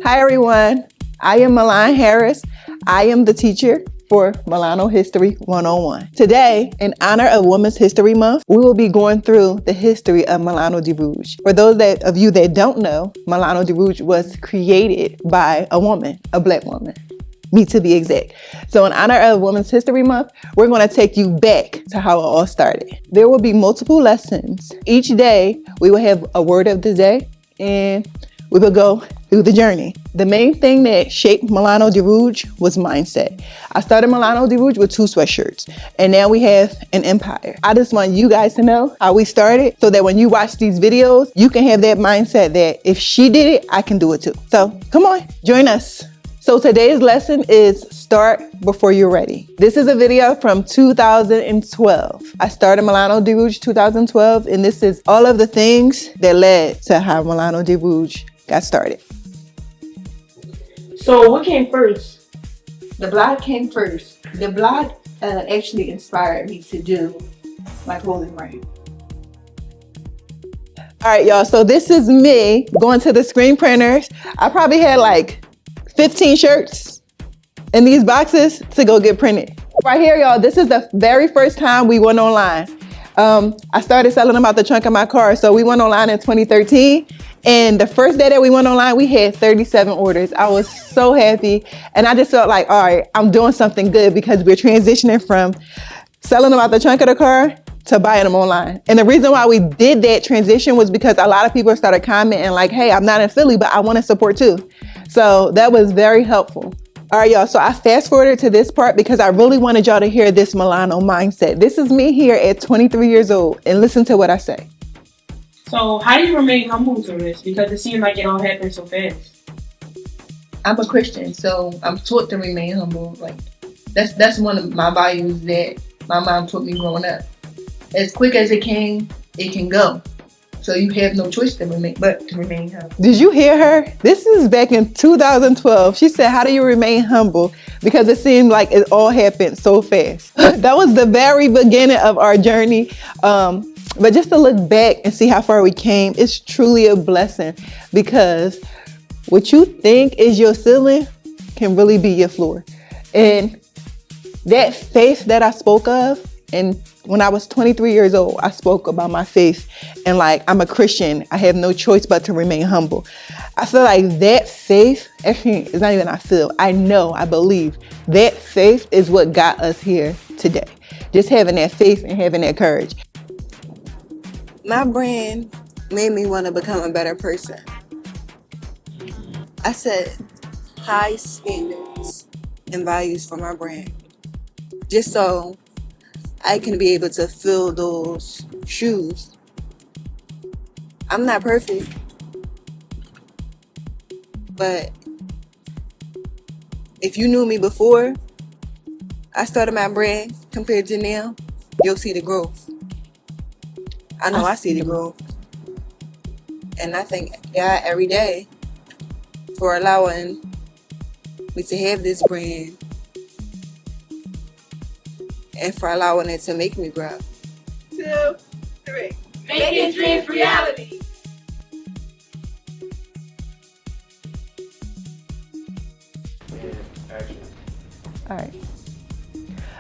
Hi everyone, I am Milan Harris. I am the teacher for Milano History 101. Today, in honor of Women's History Month, we will be going through the history of Milano Di Rouge. For those of you that don't know, Milano Di Rouge was created by a woman, a Black woman, me to be exact. So in honor of Women's History Month, we're going to take you back to how it all started. There will be multiple lessons. Each day, we will have a word of the day, and we will go through the journey. The main thing that shaped Milano Di Rouge was mindset. I started Milano Di Rouge with 2 sweatshirts, and now we have an empire. I just want you guys to know how we started so that when you watch these videos, you can have that mindset that if she did it, I can do it too. So come on, join us. So today's lesson is start before you're ready. This is a video from 2012. I started Milano Di Rouge 2012, and this is all of the things that led to how Milano Di Rouge got started. So what came first? The blog came first. The blog actually inspired me to do my clothing brand. All right, y'all, so this is me going to the screen printers. I probably had like 15 shirts in these boxes to go get printed. Right here, y'all, this is the very first time we went online. I started selling them out the trunk of my car. So we went online in 2013. And the first day that we went online, we had 37 orders. I was so happy. And I just felt like, all right, I'm doing something good because we're transitioning from selling them out the trunk of the car to buying them online. And the reason why we did that transition was because a lot of people started commenting like, hey, I'm not in Philly, but I want to support too. So that was very helpful. All right, y'all, so I fast forwarded to this part because I really wanted y'all to hear this Milano mindset. This is me here at 23 years old, and listen to what I say. So how do you remain humble through this? Because it seemed like it all happened so fast. I'm a Christian, so I'm taught to remain humble. Like that's one of my values that my mom taught me growing up. As quick as it can go. So you have no choice to remain humble. Did you hear her? This is back in 2012. She said, how do you remain humble? Because it seemed like it all happened so fast. That was the very beginning of our journey. But just to look back and see how far we came, it's truly a blessing because what you think is your ceiling can really be your floor. And that faith that I spoke of, and when I was 23 years old, I spoke about my faith and like, I'm a Christian. I have no choice but to remain humble. I feel like that faith, actually, it's not even I feel, I know, I believe that faith is what got us here today. Just having that faith and having that courage. My brand made me want to become a better person. I set high standards and values for my brand, just so I can be able to fill those shoes. I'm not perfect, but if you knew me before I started my brand compared to now, you'll see the growth. I know I see the growth. And I thank God every day for allowing me to have this brand and for allowing it to make me grow. 2, 3. Making dreams reality. All right.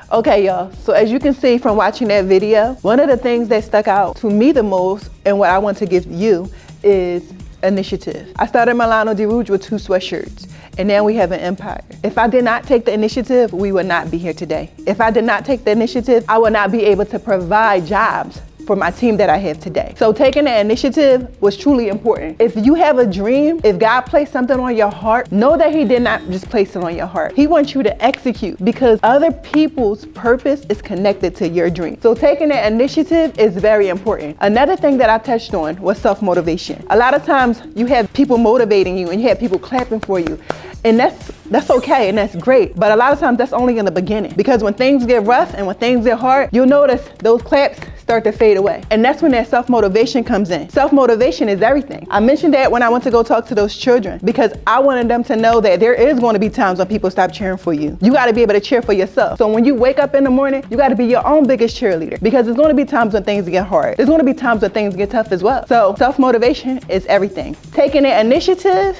Okay, y'all, so as you can see from watching that video, one of the things that stuck out to me the most and what I want to give you is initiative. I started Milano Di Rouge with 2 sweatshirts, and now we have an empire. If I did not take the initiative, we would not be here today. If I did not take the initiative, I would not be able to provide jobs for my team that I have today. So taking the initiative was truly important. If you have a dream, if God placed something on your heart, know that He did not just place it on your heart. He wants you to execute because other people's purpose is connected to your dream. So taking that initiative is very important. Another thing that I touched on was self-motivation. A lot of times you have people motivating you and you have people clapping for you. And that's okay and that's great. But a lot of times that's only in the beginning because when things get rough and when things get hard, you'll notice those claps start to fade away. And that's when that self-motivation comes in. Self-motivation is everything. I mentioned that when I went to go talk to those children because I wanted them to know that there is going to be times when people stop cheering for you. You got to be able to cheer for yourself. So when you wake up in the morning, you got to be your own biggest cheerleader because there's going to be times when things get hard. There's going to be times when things get tough as well. So self-motivation is everything. Taking the initiative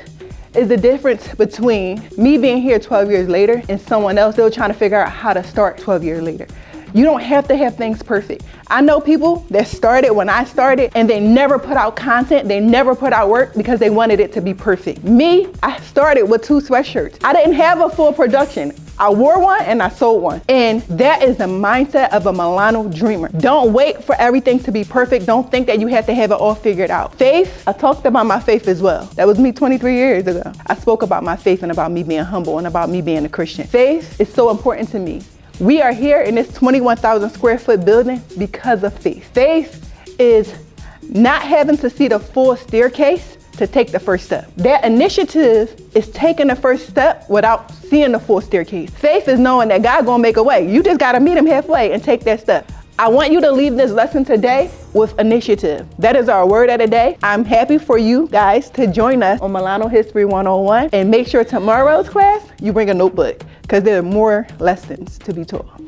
is the difference between me being here 12 years later and someone else still trying to figure out how to start 12 years later. You don't have to have things perfect. I know people that started when I started and they never put out content, they never put out work because they wanted it to be perfect. Me, I started with 2 sweatshirts. I didn't have a full production. I wore one and I sold one. And that is the mindset of a Milano dreamer. Don't wait for everything to be perfect. Don't think that you have to have it all figured out. Faith, I talked about my faith as well. That was me 23 years ago. I spoke about my faith and about me being humble and about me being a Christian. Faith is so important to me. We are here in this 21,000 square foot building because of faith. Faith is not having to see the full staircase to take the first step. That initiative is taking the first step without seeing the full staircase. Faith is knowing that God gonna make a way. You just gotta meet him halfway and take that step. I want you to leave this lesson today with initiative. That is our word of the day. I'm happy for you guys to join us on Milano History 101, and make sure tomorrow's class you bring a notebook because there are more lessons to be taught.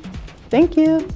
Thank you.